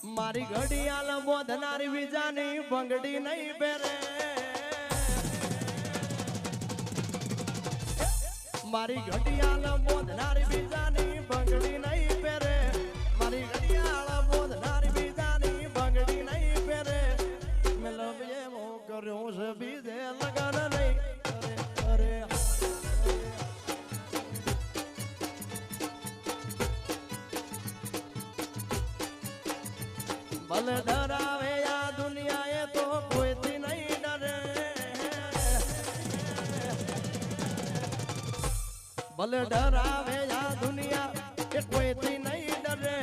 મારી ઘડિયાળ બોધનારી બીજાની બંગડી નહીં પહેરે મારી ઘડિયાળ બોધનારી બીજાની બંગડી નહીં પહેરે મારી ઘડિયાળ બોધનારી બીજાની બંગડી નહીં પહેરે મેં લવ એવો કર્યો છે બીજે લગન નહીં અરે ભલે ડરાવે આ દુનિયા એ તો કોઈથી નહીં ડરે ભલે ડરાવે આ દુનિયા એ કોઈથી નહીં ડરે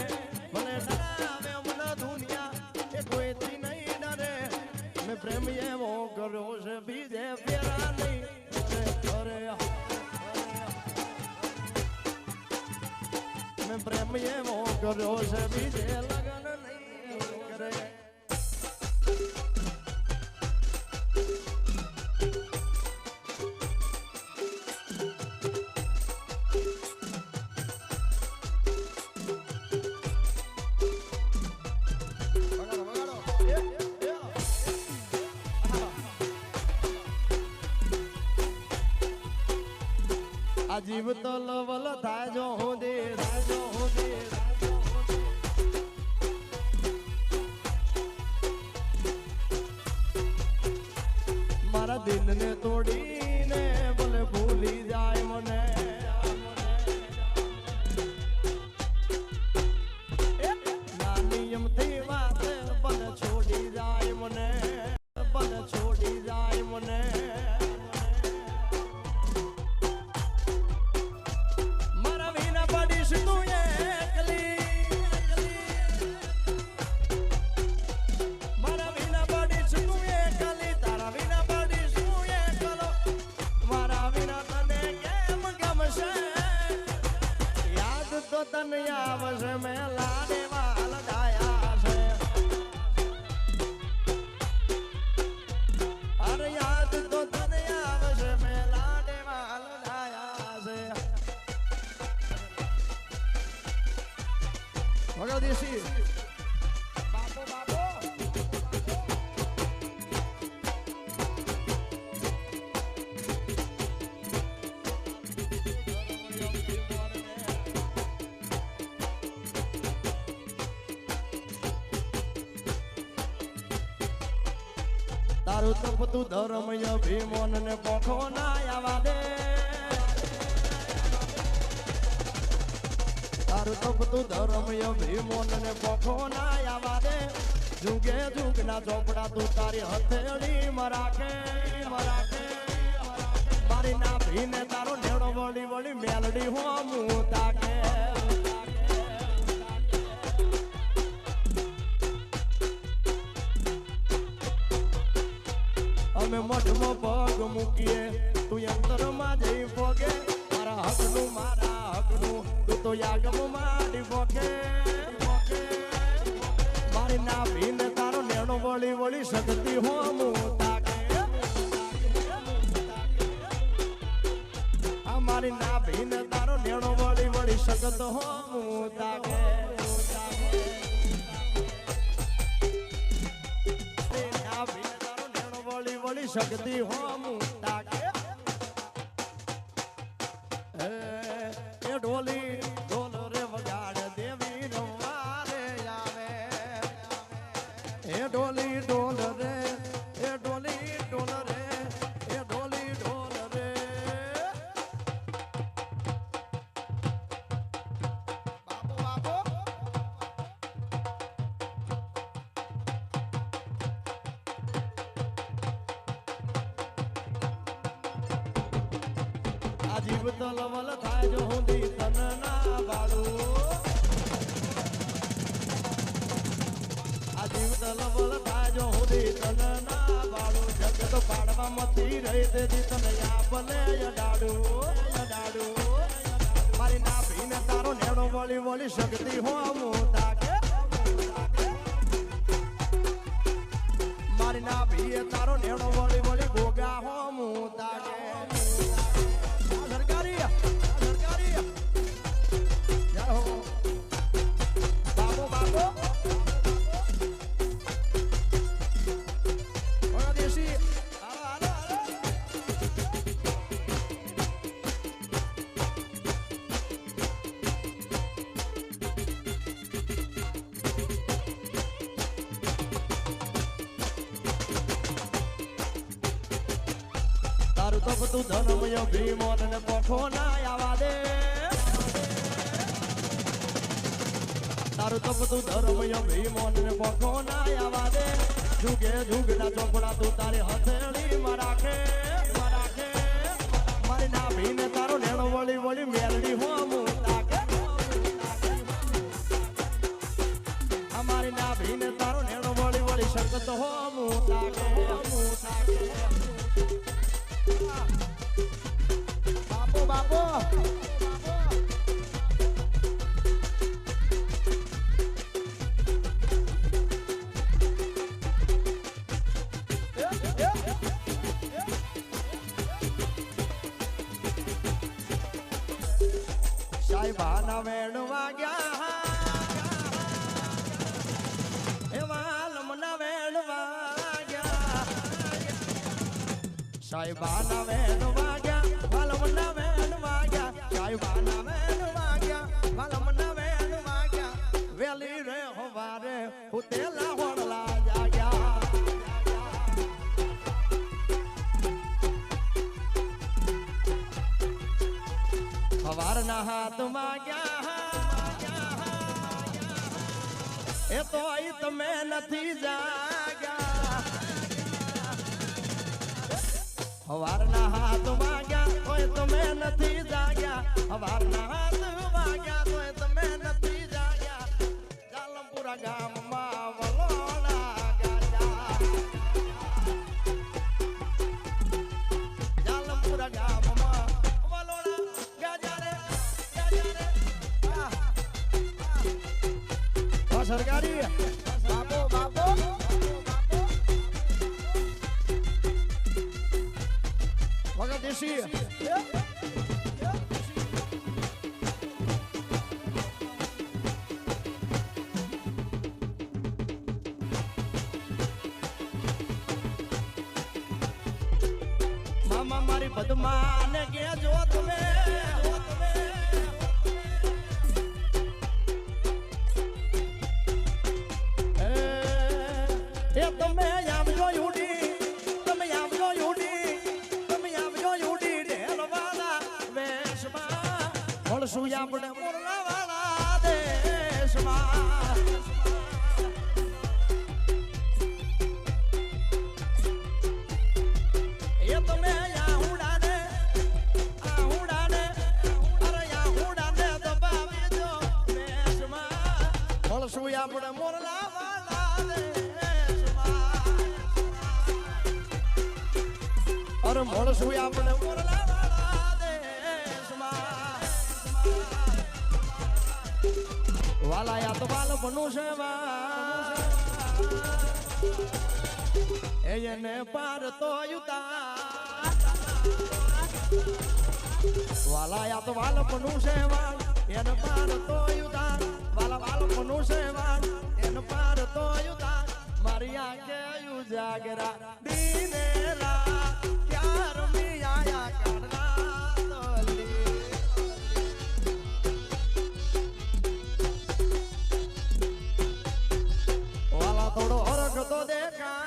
ભલે ડરાવે મને દુનિયા એ કોઈથી નહીં ડરે મેં પ્રેમ એવો કર્યો છે બીજે ફેરા નહીં અરે મેં પ્રેમ એવો કર્યો છે બીજે લગન નહીં કરે આ જીવ તો લવલ થાય જો હું દે મારા દિલને તોડીને ભલે ભૂલી જાય મને ના નિયમથી વાત ભલે છોડી જાય મને ભલે છોડી જાય મને મારા વિના પડીશ તું એકલી મારા વિના પડીશ તું એકલી તારા વિના પડીશ તું એકલો મારા વિના તને કેમ ગમશે યાદ તો તને આવશે મેં લાડે વાલ ડાયા છે અરે યાદ તો તને આવશે મેં લાડે વાલ ડાયા છે વગર દેશી બાપો બાપો તારું તપતું ધર્મય ભીમોન ને પોખો ના આવા દે તારું તપતું ધર્મય ભીમોન ને પોખો ના આવા દે જુગે જુગના ચોપડા તું તારી હથેળી મરાકે મારી ના ભીને તારો નેડો વળી વળી મેલડી હોમું તાકે અમે મઠમાં પગ મૂકીએ તું અંતરમાં જઈ પોગે મારા હકનું તું તો યાગમાં માડી પોગે મારી ના ભીને તારો નેણો વળી વળી શકતી હોમું તાકે આ મારી ના ભીને તારો નેણો વળી વળી શકત હોમું તાકે વળી શકતી હોમું તાકે એ ઢોલી ઢોલ રે વગાડ દેવી રવારે આવે એ ઢોલી ઢોલ રે એ ઢોલી ઢોલ રે એ ઢોલી ઢોલ રે બાપો જીવ તો લવલ થાય જો હું દી તન ના બાળું આ જીવ તો લવલ થાય જો હું દી તન ના બાળું જગત પાડવા મથી રહી તે દી તને આપલે યડાડું મારી ના ભીને તારો નેડો વળી વળી શકતી હોમું તાકે મારી ના ભીએ તારો નેડો વળી વળી ગોગા હોમું તાકે બાપો તપતું ધર્મય ભીમોન ને પોખો ના આવા દે તારું તપતું ધર્મય ભીમોન ને પોખો ના આવા દે જુગે જુગના ચોપડા તું તારી હથેળી માં રાખે મારી ના ભીને તારો નેણો વળી વળી મેલડી હો મુતાકે અમારી ના ભીને તારો નેણો વળી વળી શકત હો મુતાકે બાપો સાહેબાના વેણ વાગ્યા એ વાલમના વેણ વાગ્યા સાહેબાના વેણ વાગ્યા વાલમના વેણ વાગ્યા સાહેબાના વેણ વાગ્યા વાલમના વેણ વાગ્યા વેલી રે હવારે ઉતેલા હોડલા જાગ્યા હવારના હાથ માંગ્યા એ તો અહીં તમે નથી જાગ્યા હવારના હાથ માંગ્યા તોય તમે નથી જાગ્યા હવારના હાથ માંગ્યા તોય તમે નથી જાગ્યા જાલમપુરા ગામમાં વલોણા ગાજા જાલમપુરા ગામમાં સરકારી બાપો વગર દેશી મામા મારી બદમાને કેજો તમે શું આપણે મોરલા વાળા દેશમાં એ તમે આહુડાને અરે આહુડાને દબાવી દો દેશમાં શું આપણે મોરલા વાળા દેશમાં અરે શું આપણે મોરલા વાલા યા તો બાલ બનું છે એને પાર તો યુતા વાલા યા તો બાલ બનું છે એને પાર તો યુતા વાલા બાલ બનું છે એને પાર તો યુતા મારી આંખે યુ જાગરા દીનેલા પ્યાર મી આયા કરના થોડો હરખ તો દેખા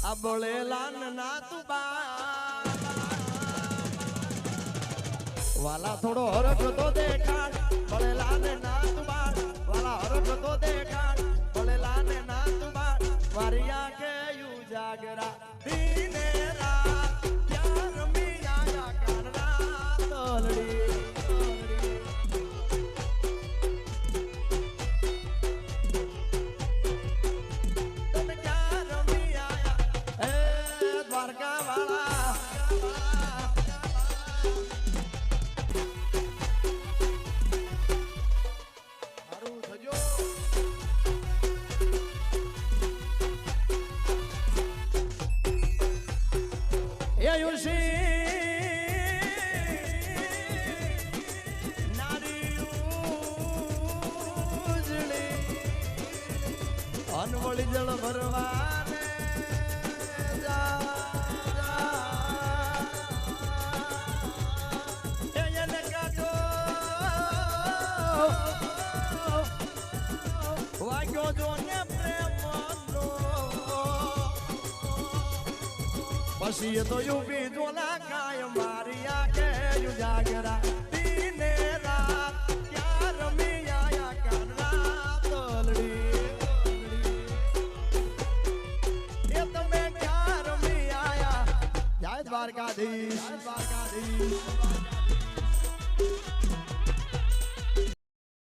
આ બોલેલા ના તું બા વાલા થોડો હરખ તો દેખા બોલેલા ના તું બા વાલા હરખ તો દેખા બોલેલા ના તું બા મારી આંખે યુ જાગરા દીને રાત પ્યાર મી આયા કરના તોલડી અનવળી જળ ભરવાને એને કાઢો વાગ્યો જો ને પ્રેમનો પછી એ તો યુપી જોલા કાય મારી આંખે જાગરા દીને રાત ક્યાં રમી આયા કાનરા તલડી એ તમે ક્યાં રમી આયા જય દ્વારકાધીશ